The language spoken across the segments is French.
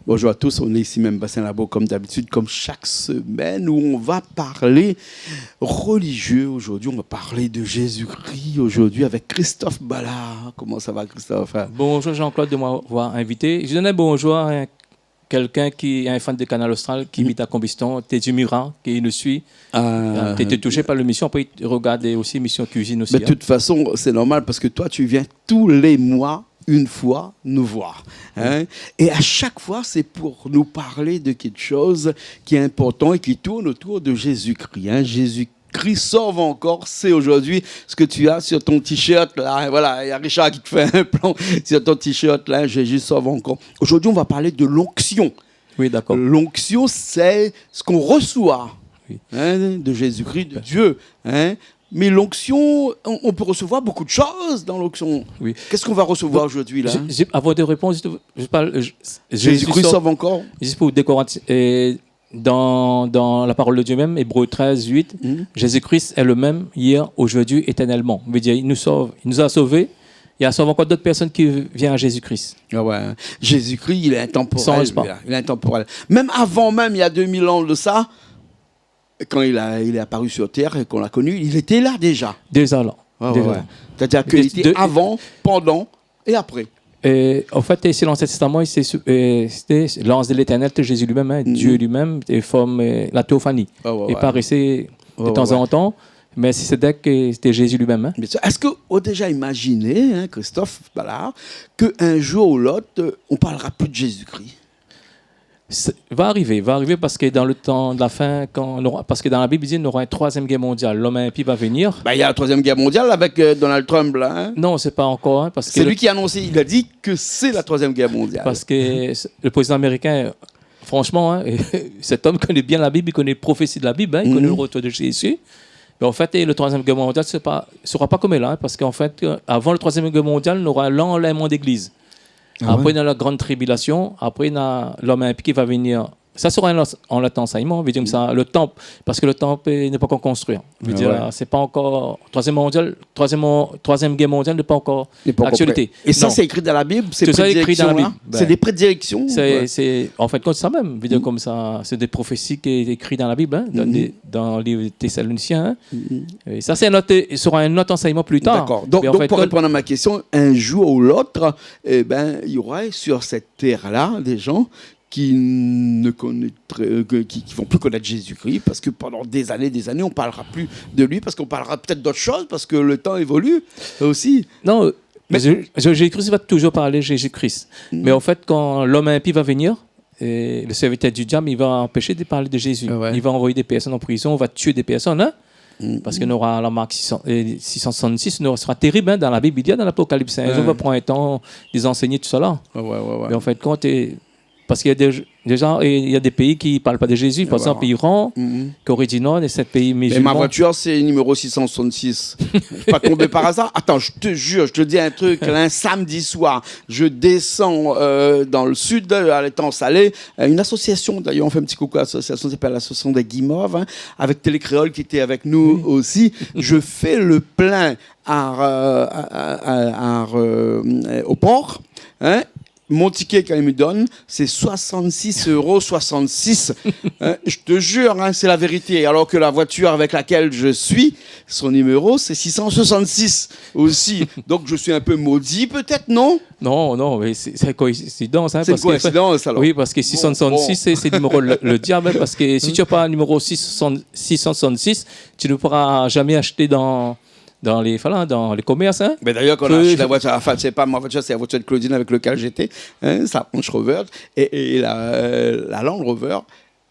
Bonjour à tous, on est ici même Bassin Labo comme d'habitude, comme chaque semaine où on va parler religieux. Aujourd'hui, on va parler de Jésus-Christ aujourd'hui avec Christophe Ballard. Comment ça va, Christophe? Bonjour Jean-Claude de m'avoir invité. Je donne un bonjour à quelqu'un qui est un fan de Canal Austral qui habite à Combiston, Teddy Murat, qui nous suit. Tu as été touché par l'émission, après il regarde aussi l'émission Cuisine aussi. Mais de toute façon, c'est normal parce que toi, tu viens tous les mois une fois nous voir. Hein? Et à chaque fois, c'est pour nous parler de quelque chose qui est important et qui tourne autour de Jésus-Christ. Hein? Jésus-Christ sauve encore, c'est aujourd'hui ce que tu as sur ton t-shirt. Là. Voilà, il y a Richard qui te fait un plan sur ton t-shirt. Là, Jésus sauve encore. Aujourd'hui, on va parler de l'onction. Oui, d'accord. L'onction, c'est ce qu'on reçoit hein, de Jésus-Christ, de Dieu. Hein? Mais l'onction, on peut recevoir beaucoup de choses dans l'onction. Oui. Qu'est-ce qu'on va recevoir aujourd'hui là? Avant de répondre, je parle. Jésus-Christ sauve encore. Juste pour décorer, dans la parole de Dieu même, Hébreux 13, 8, Jésus-Christ est le même hier, aujourd'hui, éternellement. On veut dire, il nous a sauvés. Il y a souvent encore d'autres personnes qui viennent à Jésus-Christ. Ah ouais. Jésus-Christ, il est intemporel. Il est intemporel. Même avant, il y a 2000 ans de ça, quand il est apparu sur Terre et qu'on l'a connu, il était là déjà. Déjà là. Ah ouais. C'est-à-dire qu'il était avant, pendant et après. En fait, c'est l'Ancien Testament, c'était l'ange de l'Éternel, Jésus lui-même, hein, Dieu lui-même, et forme la théophanie. Il paraissait de temps en temps, mais c'était que c'était Jésus lui-même. Hein. Est-ce qu'on a déjà imaginé, hein, Christophe Ballard, qu'un jour ou l'autre, on ne parlera plus de Jésus-Christ? Va arriver parce que dans le temps de la fin, parce que dans la Bible, il dit qu'il y aura une troisième guerre mondiale. L'homme impie va venir. Il y a la troisième guerre mondiale avec Donald Trump. Là, hein? Non, c'est pas encore. Hein, c'est lui qui a annoncé, il a dit que c'est la troisième guerre mondiale. Parce que le président américain, franchement, hein, cet homme connaît bien la Bible, il connaît les prophéties de la Bible, hein, il connaît le retour de Jésus. Mais en fait, le troisième guerre mondiale ne sera pas comme elle, hein, parce qu'en fait, avant le troisième guerre mondiale, on aura l'enlèvement d'église. Après, on a la grande tribulation. Après, on a l'homme impie qui va venir. Ça sera en enseignement. Veut dire que ça, le temple, parce que le temple n'est pas encore construit. Veut dire, c'est pas encore troisième guerre mondiale n'est pas encore actualité. Et ça, c'est écrit dans la Bible. C'est écrit dans la Bible. C'est des prédictions. C'est en fait comme ça même. Veut dire comme ça, c'est des prophéties qui sont écrites dans la Bible, hein, dans les Thessaloniciens. Hein. Et ça, il sera un autre enseignement plus tard. D'accord. Donc pour répondre à ma question, un jour ou l'autre, il y aura sur cette terre-là des gens qui ne vont plus connaître Jésus-Christ parce que pendant des années, on ne parlera plus de lui parce qu'on parlera peut-être d'autres choses parce que le temps évolue aussi. Non, mais Jésus-Christ va toujours parler de Jésus-Christ. Mais en fait, quand l'homme impie va venir, le serviteur du diable, il va empêcher de parler de Jésus. Il va envoyer des personnes en prison, on va tuer des personnes, hein? Parce qu'on aura la marque 666, ce sera terrible hein, dans la Bible, il y a dans l'Apocalypse. On va prendre un temps de les enseigner tout ça là. Mais en fait, parce qu'il y a des gens, il y a des pays qui ne parlent pas de Jésus. Par exemple, Iran, Corée du Nord, et 7 pays musulmans. Mais ma voiture, c'est numéro 666. Je ne suis pas tombé par hasard. Attends, je te jure, je te dis un truc. Un samedi soir, je descends dans le sud, à l'étang salé. Une association, d'ailleurs, on fait un petit coucou à l'association, s'appelle l'Association des Guimauves, hein, avec Télécréole qui était avec nous aussi. Je fais le plein au port. Hein. Mon ticket, quand il me donne, c'est 66,66 €. Je te jure, hein, c'est la vérité. Alors que la voiture avec laquelle je suis, son numéro, c'est 666 aussi. Donc, je suis un peu maudit, peut-être, non? Non, mais c'est coïncidence. Hein, c'est une coïncidence, alors. Oui, parce que 666, c'est le numéro le diable. Parce que si tu n'as pas un numéro 666, tu ne pourras jamais acheter dans les commerces. Hein. Mais d'ailleurs, quand on a acheté la voiture, enfin, c'est pas ma voiture, c'est la voiture de Claudine avec laquelle j'étais, hein, sa Range Rover, et la Land Rover,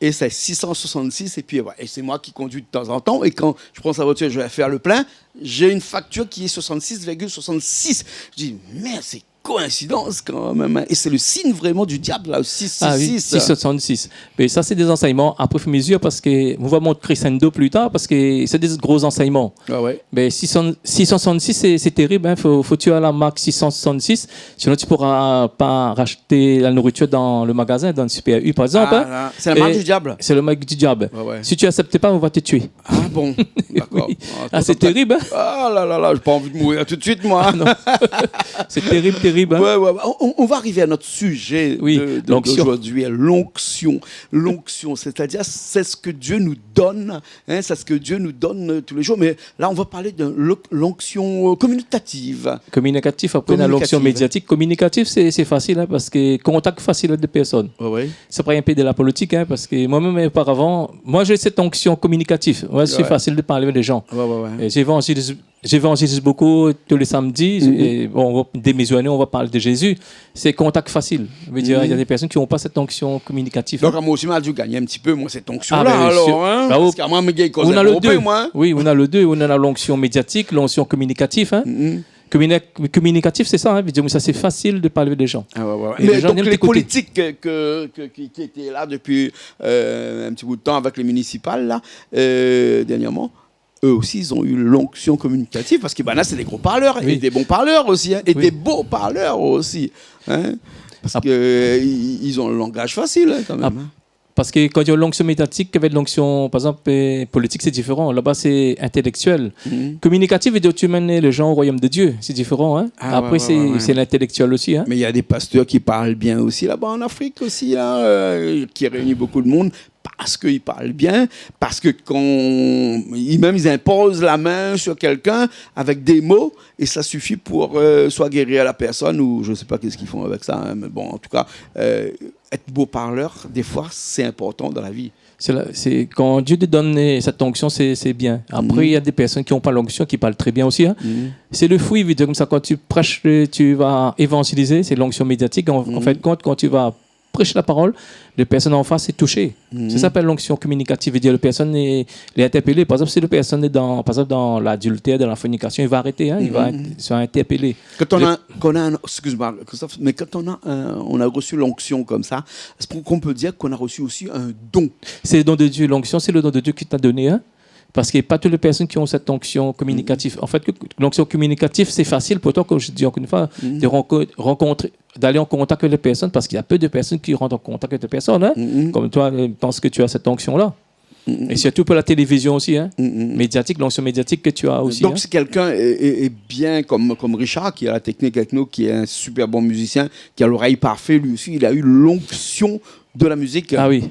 et c'est 666, et puis et c'est moi qui conduis de temps en temps, et quand je prends sa voiture, je vais faire le plein, j'ai une facture qui est 66,66. Je dis, merde, c'est coïncidence quand même. Et c'est le signe vraiment du diable, là, 666. Ah oui, 666. Mais ça, c'est des enseignements à profit mesure parce que on va montrer Crescendo plus tard parce que c'est des gros enseignements. Ah ouais. Mais 666, c'est terrible. Il faut tuer à la marque 666. Sinon, tu ne pourras pas racheter la nourriture dans le magasin, dans le Super U, par exemple. Ah, c'est la marque du diable. C'est le marque du diable. Ah ouais. Si tu n'acceptes pas, on va te tuer. Ah bon, d'accord. Oui. C'est terrible. Ah là là là, j'ai pas envie de mourir tout de suite, moi. Ah, non. C'est terrible. terrible. Hein? Ouais. On va arriver à notre sujet d'aujourd'hui, l'onction. L'onction, c'est-à-dire c'est ce que Dieu nous donne, hein, c'est ce que Dieu nous donne tous les jours. Mais là, on va parler de l'onction communicative. Communicatif, après l'onction médiatique. Communicatif, c'est facile, hein, parce que contact facile avec des personnes. Ouais. C'est pas un peu de la politique, hein, parce que moi-même, auparavant, j'ai cette onction communicative. C'est facile de parler avec les gens. Ouais. J'évangélise beaucoup tous les samedis. Et dès mes années, on va parler de Jésus. C'est contact facile. Je veux dire, il y a des personnes qui n'ont pas cette onction communicative. Donc, moi aussi, j'ai gagné un petit peu cette onction-là. Hein? Parce qu'à moi, on a le deux. Oui, on a le deux. On a l'onction médiatique, l'onction communicative. Hein? Communicatif, c'est ça. Hein? Ça, c'est facile de parler avec les gens. Mais donc, les politiques qui étaient là depuis un petit bout de temps avec les municipales, là, dernièrement, eux aussi, ils ont eu l'onction communicative parce que là, c'est des gros parleurs et des bons parleurs aussi, hein, et des beaux parleurs aussi. Hein, parce qu'ils ont le langage facile, hein, quand même. Parce que quand il y a l'onction médiatique, avec l'onction, par exemple, politique, c'est différent. Là-bas, c'est intellectuel. Communicatif, tu mènes les gens au royaume de Dieu. C'est différent. Hein? Après, c'est l'intellectuel aussi. Hein? Mais il y a des pasteurs qui parlent bien aussi là-bas en Afrique aussi, là, qui réunissent beaucoup de monde. Parce qu'ils parlent bien, parce que ils imposent la main sur quelqu'un avec des mots et ça suffit pour soit guérir la personne ou je ne sais pas qu'est-ce qu'ils font avec ça. Hein, mais bon, en tout cas, être beau parleur, des fois, c'est important dans la vie. C'est quand Dieu te donne cette onction, c'est bien. Après, il y a des personnes qui n'ont pas l'onction, qui parlent très bien aussi. Hein. C'est le fruit, comme ça, quand tu prêches, tu vas évangéliser, c'est l'onction médiatique. En fait, quand tu vas prêcher la parole, les personnes en face est touchée. Ça s'appelle l'onction communicative. Veut dire la personne est interpellée. Par exemple, si la personne est dans l'adultère, dans la fornication, il va arrêter. Hein, il va interpeller. Excuse-moi, Christophe, mais quand on a reçu l'onction comme ça, est-ce qu'on peut dire qu'on a reçu aussi un don? C'est le don de Dieu. L'onction, c'est le don de Dieu qui t'a donné. Hein? Parce qu'il n'y a pas toutes les personnes qui ont cette onction communicative. En fait, l'onction communicative, c'est facile pour toi, comme je dis encore une fois, d'aller en contact avec les personnes, parce qu'il y a peu de personnes qui rentrent en contact avec les personnes. Hein? Comme toi, je pense que tu as cette onction-là. Et surtout pour la télévision aussi, hein? Médiatique, l'onction médiatique que tu as aussi. Donc, hein? si quelqu'un est bien comme Richard, qui a la technique avec nous, qui est un super bon musicien, qui a l'oreille parfaite, lui aussi, il a eu l'onction de la musique. Ah oui,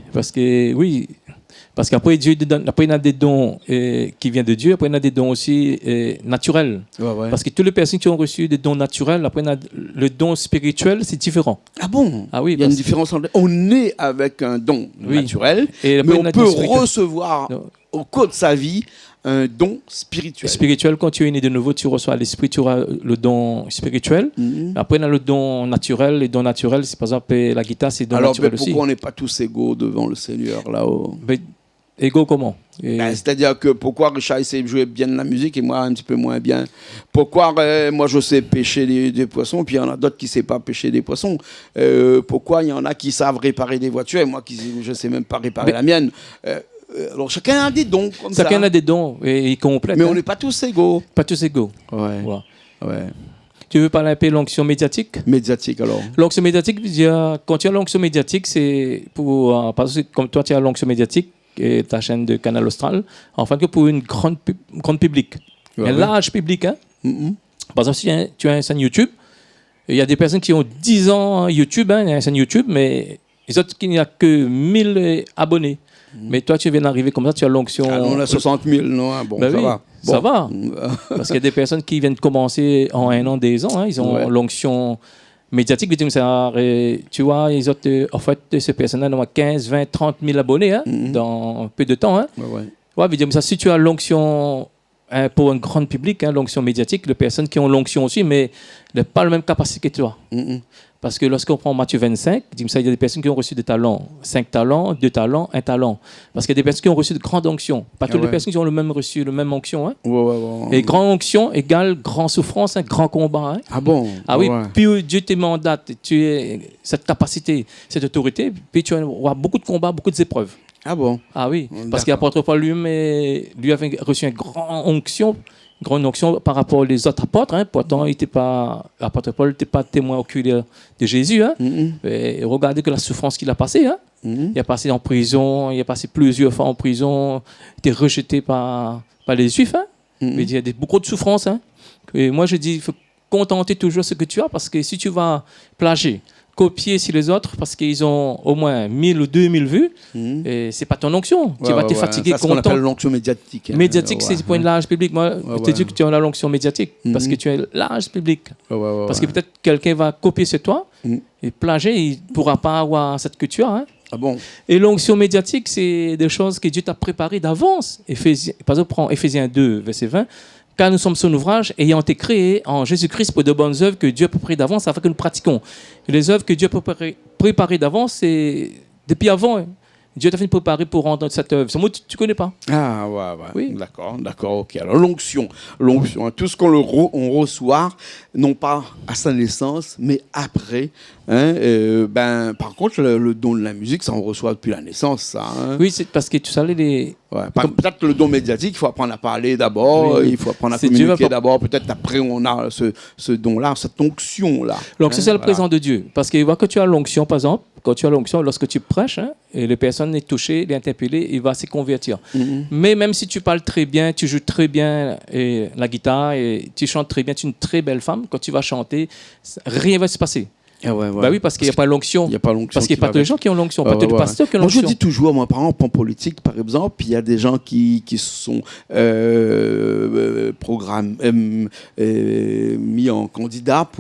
parce qu'après, Dieu donne, après, il y a des dons qui viennent de Dieu, après, il y a des dons aussi naturels. Parce que toutes les personnes qui ont reçu des dons naturels, après, le don spirituel, c'est différent. Ah bon? Ah oui, il y a une différence entre... On est avec un don naturel, mais on peut recevoir au cours de sa vie un don spirituel. Spirituel, quand tu es né de nouveau, tu reçois l'esprit, tu auras le don spirituel. Après, on a le don naturel. Les dons naturels, c'est par exemple la guitare, c'est don naturel aussi. Alors, pourquoi on n'est pas tous égaux devant le Seigneur là-haut? Égaux comment? C'est-à-dire que pourquoi Richard sait jouer bien de la musique et moi un petit peu moins bien? Pourquoi moi je sais pêcher des poissons puis il y en a d'autres qui ne savent pas pêcher des poissons? Pourquoi il y en a qui savent réparer des voitures et moi je ne sais même pas réparer la mienne? Alors chacun a des dons comme ça. Chacun a des dons et complète. Mais on n'est pas tous égaux. Pas tous égaux. Ouais. Tu veux parler un peu de l'onction médiatique? Médiatique alors. L'onction médiatique, quand tu as l'onction médiatique, c'est pour... parce que comme toi tu as l'onction médiatique, et ta chaîne de Canal Austral, enfin que pour une grande public, un large public. Hein? Par exemple, si tu as une chaîne YouTube, il y a des personnes qui ont 10 ans YouTube, hein, une chaîne YouTube, mais les autres qui n'y a que 1000 abonnés. Mais toi, tu viens d'arriver comme ça, tu as l'onction... on a 60 000, non? Bon, ben ça va. Ça va. Parce qu'il y a des personnes qui viennent de commencer en 1 an, 2 ans, hein, ils ont l'onction... médiatique, tu vois, ils ont, en fait, ces personnes-là ont 15, 20, 30 000 abonnés hein, dans peu de temps. Hein. Si tu as l'onction pour un grand public, hein, l'onction médiatique, les personnes qui ont l'onction aussi, mais n'ont pas la même capacité que toi. Parce que lorsqu'on prend Matthieu 25, il y a des personnes qui ont reçu des talents, 5 talents, 2 talents, 1 talent. Parce qu'il y a des personnes qui ont reçu de grandes onctions. Pas toutes les personnes qui ont reçu le même onction. Hein. Et grande onction égale grande souffrance, grand combat. Hein. Ah bon? Ah oui, puis Dieu te mandate, tu as cette capacité, cette autorité, puis tu auras beaucoup de combats, beaucoup d'épreuves. Ah bon? Ah oui, parce qu'il l'apôtre Paul lui avait reçu une grande onction par rapport aux autres apôtres. Hein. Pourtant, l'apôtre Paul n'était pas témoin oculaire de Jésus. Hein. Et regardez que la souffrance qu'il a passée. Hein. Il a passé en prison, il a passé plusieurs fois en prison, il était rejeté par les Juifs. Hein. Mais il y a beaucoup de souffrances. Hein. Et moi, je dis, contenter toujours ce que tu as, parce que si tu vas plager, copier sur les autres parce qu'ils ont au moins 1000 ou 2000 vues, et c'est pas ton onction. Tu vas te fatiguer. C'est ce qu'on appelle l'onction médiatique. Médiatique, c'est pour une large public. Moi, je te dis que tu as l'onction médiatique parce que tu es large public. Parce que peut-être quelqu'un va copier sur toi et plager, il ne pourra pas avoir cette que tu as. Hein. Ah bon? Et l'onction médiatique, c'est des choses que Dieu t'a préparées d'avance. Par exemple, prends Éphésiens 2, verset 20. Car nous sommes son ouvrage, ayant été créés en Jésus-Christ pour de bonnes œuvres que Dieu a préparées d'avance afin que nous pratiquions. Et les œuvres que Dieu a préparées d'avance, c'est depuis avant. Hein. Dieu t'a fait préparer pour rendre cette œuvre. Ce mot, tu ne connais pas. Ah, ouais. Oui. D'accord, ok. Alors, l'onction, hein, tout ce qu'on on reçoit, non pas à sa naissance, mais après. Hein, par contre, le don de la musique, ça, on reçoit depuis la naissance, ça. Hein. Oui, c'est parce que tu savais les... Ouais, peut-être le don médiatique, il faut apprendre à parler d'abord, il faut apprendre à communiquer d'abord, peut-être après on a ce don-là, cette onction-là. L'onction, c'est le présent de Dieu. Parce que quand tu as l'onction, par exemple, lorsque tu prêches, hein, et les personnes sont touchées, interpellées, il va se convertir. Mais même si tu parles très bien, tu joues très bien la guitare, et tu chantes très bien, tu es une très belle femme, quand tu vas chanter, rien ne va se passer. Ah ouais. Bah oui, parce qu'il n'y a pas l'onction. Parce qu'il n'y a pas tous les gens qui ont l'onction, pas tous les pasteurs qui ont l'onction. Moi, je dis toujours, moi, par exemple, en politique, par exemple, il y a des gens qui sont mis en candidat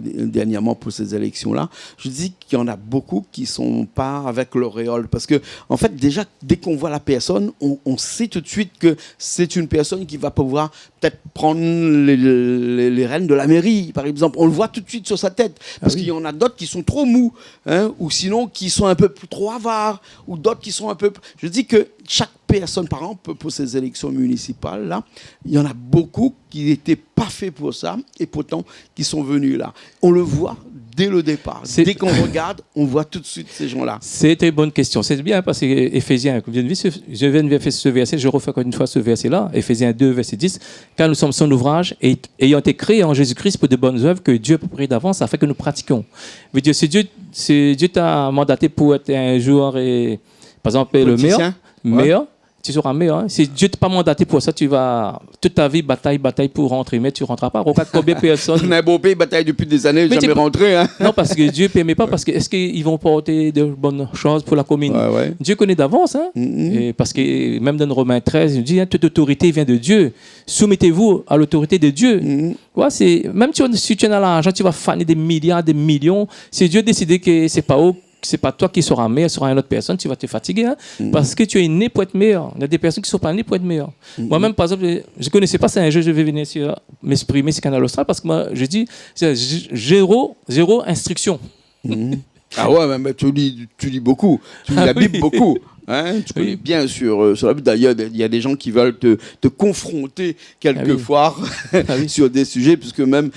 dernièrement pour ces élections-là. Je dis qu'il y en a beaucoup qui ne sont pas avec l'auréole. Parce que, en fait, déjà, dès qu'on voit la personne, on sait tout de suite que c'est une personne qui va pouvoir peut-être prendre les rênes de la mairie, par exemple. On le voit tout de suite sur sa tête. Parce qu'il y en a d'autres qui sont trop mous, hein, ou sinon qui sont un peu trop avares, ou d'autres qui sont un peu... Je dis que chaque personne, par exemple, pour ces élections municipales, là, il y en a beaucoup qui n'étaient pas faits pour ça, et pourtant qui sont venus là. On le voit dès le départ. Dès qu'on regarde, on voit tout de suite ces gens-là. C'était une bonne question. C'est bien parce que Éphésiens, je viens de faire ce verset, je refais encore une fois ce verset-là, Éphésiens 2, verset 10, car nous sommes son ouvrage, et ayant été créés en Jésus-Christ pour de bonnes œuvres que Dieu a préparées d'avance afin que nous pratiquions. Je veux dire, Dieu t'a mandaté pour être un jour, par exemple, le meilleur. Tu seras meilleur. Hein. Si Dieu ne t'a pas mandaté pour ça, tu vas toute ta vie bataille pour rentrer, mais tu ne rentreras pas. Regarde combien de personnes. On a un beau pays, bataille depuis des années, jamais rentré. Hein. Non, parce que Dieu ne permet pas, parce que est-ce qu'ils vont porter de bonnes choses pour la commune? Ouais. Dieu connaît d'avance. Hein. Et parce que même dans Romains 13, il dit hein, toute autorité vient de Dieu. Soumettez-vous à l'autorité de Dieu. Ouais, même si tu as l'argent, tu vas faner des milliards, des millions. Si Dieu décide que ce n'est pas haut, c'est pas toi qui seras meilleur, ce sera une autre personne, tu vas te fatiguer, hein, parce que tu es né pour être meilleur. Il y a des personnes qui ne sont pas nées pour être meilleures. Moi-même, par exemple, je ne connaissais pas ça un jour, je vais venir ici m'exprimer sur Canal Austral, parce que moi, je dis, c'est zéro instruction. Ah ouais, mais tu lis beaucoup, tu lis la Bible beaucoup. Hein, tu connais bien sur la Bible. D'ailleurs, il y a des gens qui veulent te confronter quelquefois sur des sujets, puisque même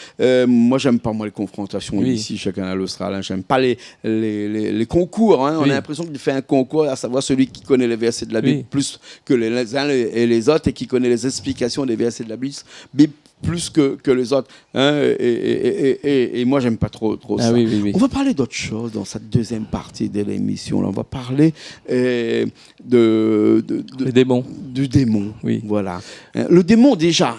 moi, j'aime pas les confrontations ici, chacun à l'Australien. J'aime pas les concours. Hein. On a l'impression qu'il fait un concours, à savoir celui qui connaît les versets de la Bible plus que les uns et les autres, et qui connaît les explications des versets de la Bible plus que les autres. Hein, et moi, j'aime pas trop ça. Oui. On va parler d'autre chose dans cette deuxième partie de l'émission. Là. On va parler du démon. Oui. Voilà. Le démon, déjà,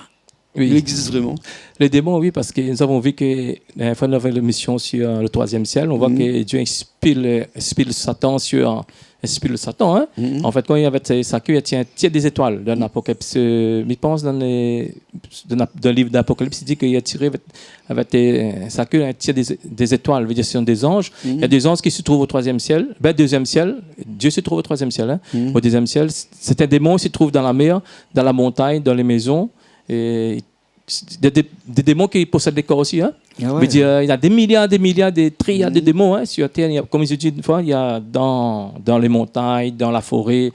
il existe vraiment. Le démon, oui, parce que nous avons vu que la dernière fois, nous avons l'émission sur le troisième ciel. On voit que Dieu inspire Satan sur... Inspire le Satan. Hein? En fait, quand il avait sa queue, il tient des étoiles dans l'Apocalypse. Je pense dans le livre d'Apocalypse, il dit qu'il a tiré avec sa queue, il tire des étoiles. Je veux dire, ce sont des anges. Il y a des anges qui se trouvent au troisième ciel. Deuxième ciel, Dieu se trouve au troisième ciel. Hein? Au deuxième ciel, c'est un démon qui se trouve dans la mer, dans la montagne, dans les maisons. Et des démons qui possèdent des corps aussi. Hein? Ah ouais. Il y a des milliards, des trilliards de démons hein, sur Terre. Comme je dis une fois, il y a dans les montagnes, dans la forêt,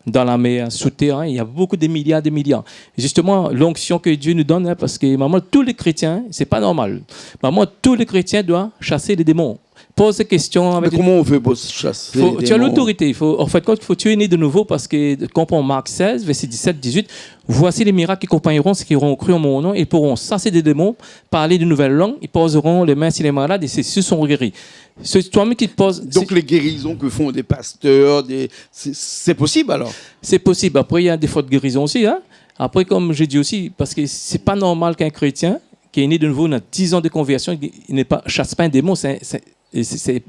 dans la mer, sous terre, hein, il y a beaucoup de milliards. Justement, l'onction que Dieu nous donne, hein, parce que maman, tous les chrétiens, c'est pas normal. Maman, tous les chrétiens doivent chasser les démons. Pose des questions. Mais comment on fait pour chasser les démons? Tu as l'autorité. En fait, quand tu es né de nouveau, parce que, comprends Marc 16, verset 17, 18, voici les miracles qui accompagneront ceux qui auront cru en mon nom et pourront chasser des démons, parler de nouvelles langues, ils poseront les mains sur les malades et ceux sont guéris. C'est toi-même qui te poses. Donc les guérisons que font des pasteurs, c'est possible alors? C'est possible. Après, il y a des fois de guérison aussi. Hein? Après, comme j'ai dit aussi, parce que c'est pas normal qu'un chrétien qui est né de nouveau dans 10 ans de conversion, il ne chasse pas un démon. C'est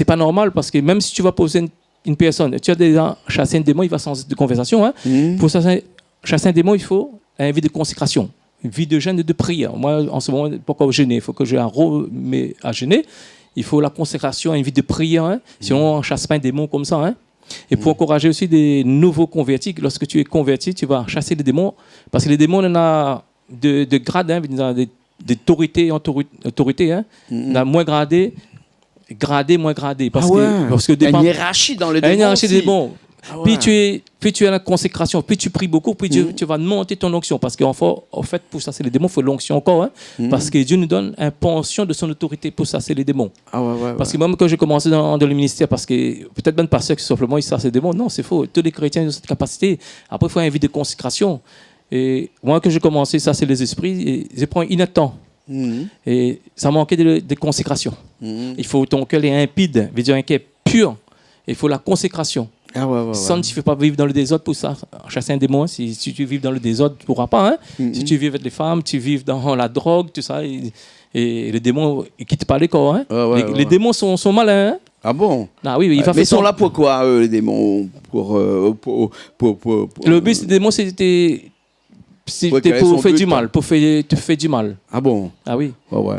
pas normal parce que même si tu vas poser une personne, tu as déjà chassé un démon, il va changer de conversation. Hein. Pour chasser un démon, il faut une vie de consécration, une vie de jeûne et de prière. Moi, en ce moment, pourquoi jeûner? Il faut que j'ai un rôle à jeûner. Il faut la consécration, une vie de prière. Hein. Sinon, on ne chasse pas un démon comme ça. Hein. Et pour encourager aussi des nouveaux convertis, lorsque tu es converti, tu vas chasser les démons. Parce que les démons, on a de grades, hein, d'autorité. Hein. On a moins gradé, moins gradé. Parce que il y a une hiérarchie dans les démons. Il y a une hiérarchie des démons. Ah ouais. Puis tu as la consécration, puis tu pries beaucoup, puis tu vas monter ton onction. Parce qu'en fait, pour chasser les démons, il faut l'onction encore. Hein, parce que Dieu nous donne une pension de son autorité pour chasser les démons. Parce que même quand j'ai commencé dans le ministère, parce que peut-être même pas ceux qui simplement ils chassent les démons, non, c'est faux. Tous les chrétiens ont cette capacité. Après, il faut une vie de consécration. Et moi, quand j'ai commencé, ça c'est les esprits, et je prends un temps. Et ça manquait de consécration. Il faut ton cœur est limpide, veut dire un cœur pur. Il faut la consécration. Ça, tu ne fais pas vivre dans le désordre pour ça. Chasser un démon, si tu vis dans le désordre, tu ne pourras pas. Hein? Si tu vis avec les femmes, tu vis dans la drogue, tout ça. Et les démons, ils ne quittent pas les corps. Hein? Les démons sont malins. Hein? Ah bon? Ah oui, mais ils sont là pour quoi, les démons? Le but des démons, c'était pour faire du mal, pour te faire du mal. Ah bon? Ah oui.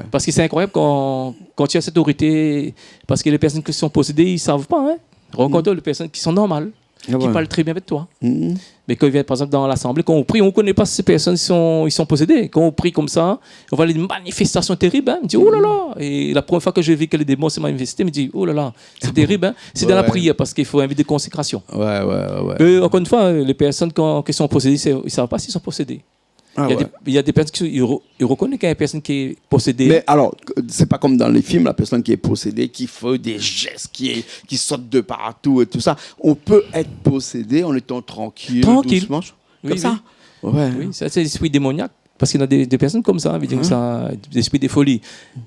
Parce que c'est incroyable quand tu as cette autorité, parce que les personnes qui sont possédées, ils ne savent pas. Hein? Rencontre les personnes qui sont normales, qui parlent très bien avec toi. Mais quand ils viennent, par exemple, dans l'assemblée, quand on prie, on ne connaît pas si ces personnes ils sont possédées. Quand on prie comme ça, on voit les manifestations terribles. Hein. On dit, oh là là. Et la première fois que j'ai vu que les démons se manifestaient, je me dis, oh là là, c'est terrible. Hein. C'est dans la prière parce qu'il faut une vie de consécration. Encore une fois, les personnes qui sont possédées, ils ne savent pas s'ils sont possédés. Il y a des personnes qui reconnaissent qu'il y a une personne qui est possédée. Mais alors, c'est pas comme dans les films, la personne qui est possédée, qui fait des gestes, qui saute de partout et tout ça. On peut être possédé en étant tranquille. Doucement, comme ça. Oui, ça c'est l'esprit démoniaque. Parce qu'il y a des personnes comme ça, l'esprit de folie.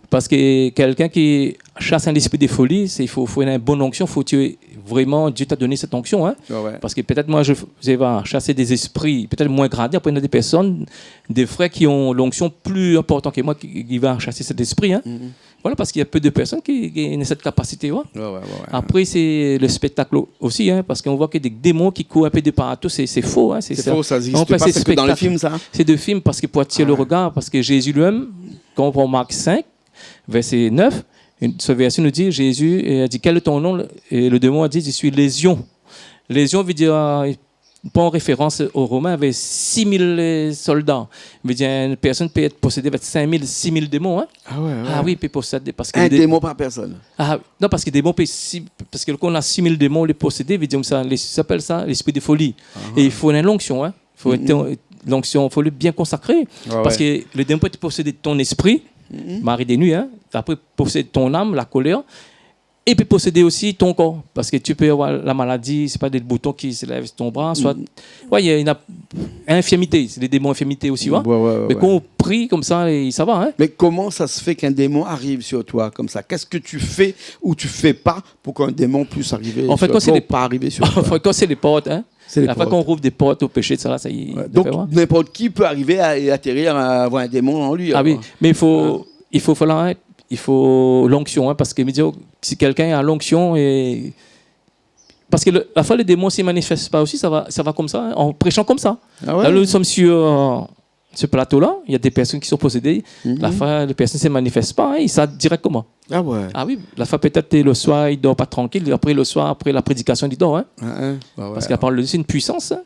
Parce que quelqu'un qui chasse un esprit de folie, il faut une bonne onction, faut tuer. Vraiment, Dieu t'a donné cette onction. Hein? Parce que peut-être moi, je vais chasser des esprits peut-être moins gradés. Après, il y a des personnes, des frères qui ont l'onction plus importante que moi, qui vont chasser cet esprit. Hein? Voilà, parce qu'il y a peu de personnes qui ont cette capacité. Après, c'est le spectacle aussi, hein? Parce qu'on voit que des démons qui courent un peu de partout, c'est faux. Hein? C'est faux, ça existe pas, c'est que dans les films, ça. C'est de films, parce que pour attirer le regard, parce que Jésus lui-même, quand on prend Marc 5, verset 9, ce verset nous dit, Jésus a dit, quel est ton nom? Et le démon a dit, je suis Légion. Légion veut dire, pas en référence aux Romains, avec 6000 soldats. Veut dire, une personne peut être possédée avec 5000, 6000 démons. Hein? Ah oui, peut posséder. Parce que un démon par personne. Non, parce que des démons, parce que quand on a 6000 démons, les posséder, veut dire ça s'appelle ça l'esprit de folie. Et il faut une onction. Hein? Il faut l'onction, il faut le bien consacrer. Parce que le démon peut te posséder ton esprit, Marie des nuits, hein? Après posséder ton âme, la colère, et puis posséder aussi ton corps, parce que tu peux avoir la maladie, c'est pas des boutons qui se lèvent sur ton bras, soit, il y a une infirmité, c'est des démons infirmités aussi, mais quand on prie comme ça, ça va. Hein? Mais comment ça se fait qu'un démon arrive sur toi comme ça? Qu'est-ce que tu fais ou tu fais pas pour qu'un démon puisse arriver sur toi ou pas arriver sur toi? En fait, quand c'est les portes, hein? La fois qu'on rouvre des portes au péché, ça y est. Donc n'importe qui peut arriver à atterrir à avoir un démon en lui. Ah oui, mais il faut l'onction, hein, parce que si quelqu'un a l'onction, parce que la fois les démons s'y manifestent pas aussi, ça va comme ça, hein, en prêchant comme ça. Là, nous sommes sur ce plateau-là, il y a des personnes qui sont possédées. La fois les personnes ne se manifestent pas, hein, ils savent directement. Ah oui, la fois peut-être le soir, il ne dort pas tranquille, après le soir, après la prédication, il dort. Hein. Parce que la parole de Dieu, c'est une puissance. Hein.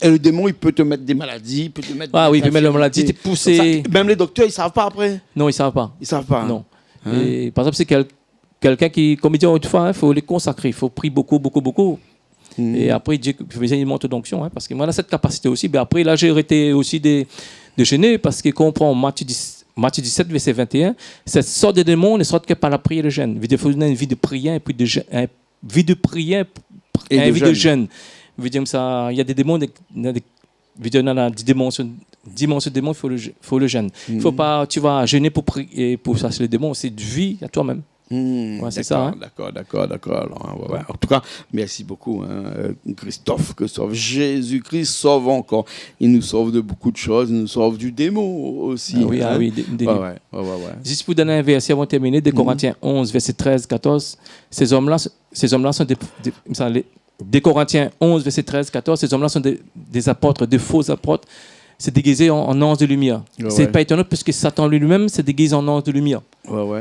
Et le démon, il peut te mettre des maladies, il peut te mettre il peut mettre la maladie, t'es poussé. Même les docteurs, ils ne savent pas après. Non, ils ne savent pas. Ils ne savent pas. Non. Et, par exemple, c'est quelqu'un qui, comme il dit autrefois, il faut les consacrer, il faut prier beaucoup, beaucoup, beaucoup. Et après, Dieu faisait une montée d'onction, hein, parce que moi, on a cette capacité aussi. Mais après, là, j'ai arrêté aussi de gêner, parce que quand on prend Matthieu 17, verset 21, cette sorte de démon ne sort que par la prière et le jeûne. Il faut une vie de prière, et puis vie de prière et une vie de jeûne. Il y a des démons, dans la dimension démon, il faut le jeûne. Il faut pas, tu vas jeûner pour prier, pour chasser les démons, c'est de vie à toi-même. Ouais, c'est ça. Hein. D'accord. Alors, ouais. En tout cas, merci beaucoup, Christophe. Jésus-Christ sauve encore. Il nous sauve de beaucoup de choses. Il nous sauve du démon aussi. Ouais. Juste pour donner un verset avant de terminer, de Corinthiens 11, verset 13, 14. Ces hommes-là sont des Corinthiens 11, verset 13, 14. Ces hommes-là sont des apôtres, des faux apôtres. C'est déguisé en ange de lumière. C'est pas étonnant puisque Satan lui-même s'est déguisé en ange de lumière.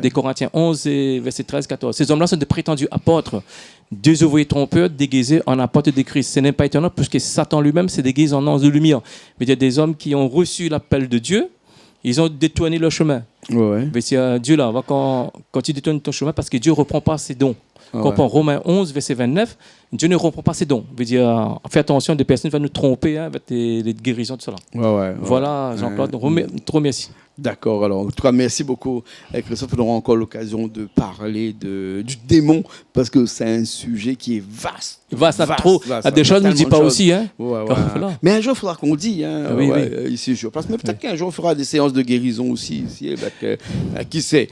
Des Corinthiens 11, verset 13, 14. Ces hommes-là sont de prétendus apôtres, deux ouvriers trompeurs déguisés en apôtres de Christ. Ce n'est pas étonnant puisque Satan lui-même s'est déguisé en ange de lumière. Mais il y a des hommes qui ont reçu l'appel de Dieu, ils ont détourné leur chemin. Mais c'est Dieu là, quand tu détournes ton chemin parce que Dieu ne reprend pas ses dons. Quand on prend Romains 11, verset 29, Dieu ne reprend pas ses dons. Veut dire, fais attention, des personnes vont nous tromper avec les guérisons, tout cela. Voilà, Jean-Claude, te remercie. D'accord, alors en tout cas, merci beaucoup, Christophe. On aura encore l'occasion de parler du démon, parce que c'est un sujet qui est vaste. Vaste. Il y a des choses qu'on ne dit pas aussi. Hein. Voilà. Mais un jour, il faudra qu'on dise, ici sur place. Mais peut-être qu'un jour, on fera des séances de guérison aussi. Ici, qui sait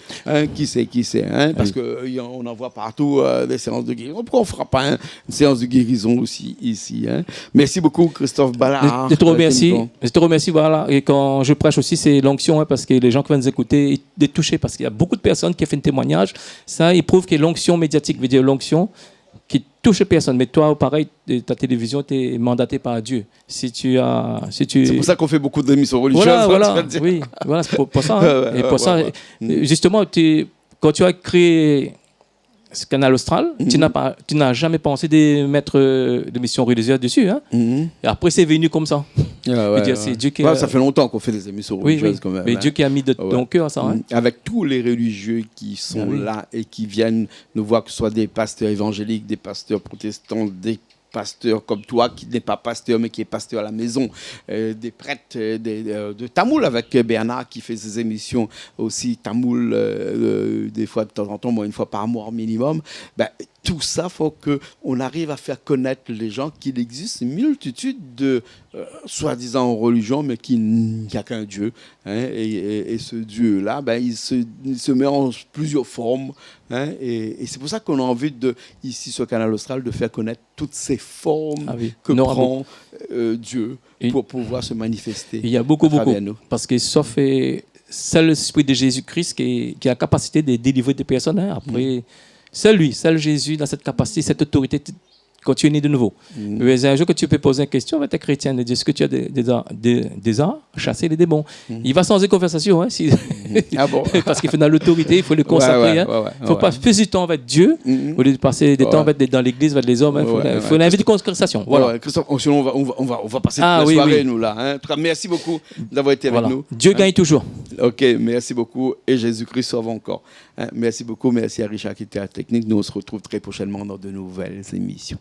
parce qu'on en voit partout des séances de guérison. Pourquoi on ne fera pas une séance de guérison aussi ici Merci beaucoup, Christophe Ballard. Je te remercie. Voilà. Et quand je prêche aussi, c'est l'onction, parce que les gens qui viennent nous écouter, ils sont touchés, parce qu'il y a beaucoup de personnes qui ont fait un témoignage. Ça, il prouve que l'onction médiatique veut dire l'onction qui touche les personnes. Mais toi, pareil, ta télévision, tu es mandaté par Dieu. C'est pour ça qu'on fait beaucoup d'émissions religieuses. Voilà, c'est pour ça. Et pour ça, justement, quand tu as créé ce canal austral, tu n'as jamais pensé de mettre de missions religieuses dessus. Hein? Et après, c'est venu comme ça. C'est Dieu qui ça fait longtemps qu'on fait des émissions religieuses. Quand même, mais Dieu qui a mis dans cœur ça. Hein? Avec tous les religieux qui sont là et qui viennent nous voir, que ce soit des pasteurs évangéliques, des pasteurs protestants, des pasteur comme toi, qui n'est pas pasteur, mais qui est pasteur à la maison, des prêtres de Tamoul, avec Bernard, qui fait ses émissions aussi Tamoul, des fois de temps en temps, moi une fois par mois minimum. Tout ça, il faut qu'on arrive à faire connaître les gens qu'il existe une multitude de soi-disant religions, mais qu'il n'y a qu'un Dieu. Et ce Dieu-là, il se met en plusieurs formes. Et c'est pour ça qu'on a envie, ici sur Canal Austral, de faire connaître toutes ces formes que prend Dieu pour pouvoir se manifester. Il y a beaucoup. Parce que c'est l'Esprit de Jésus-Christ qui a la capacité de délivrer des personnes. Après, seul Jésus, dans cette capacité, cette autorité, quand tu es né de nouveau. Mais un jour que tu peux poser une question avec ta chrétienne, de dire est-ce que tu as des arts chasser les démons. Il va changer conversation. Parce qu'il faut dans l'autorité, il faut le consacrer. Il ne faut pas faire du temps avec Dieu, au lieu de passer des temps dans l'église avec les hommes. Il faut l'inviter de consécration. Voilà. Christophe, sinon on va passer toute la soirée, nous, là. En tout cas, merci beaucoup d'avoir été avec nous. Dieu gagne toujours. Ok, merci beaucoup. Et Jésus-Christ sauve encore. Merci beaucoup. Merci à Richard qui était à la technique. Nous, on se retrouve très prochainement dans de nouvelles émissions.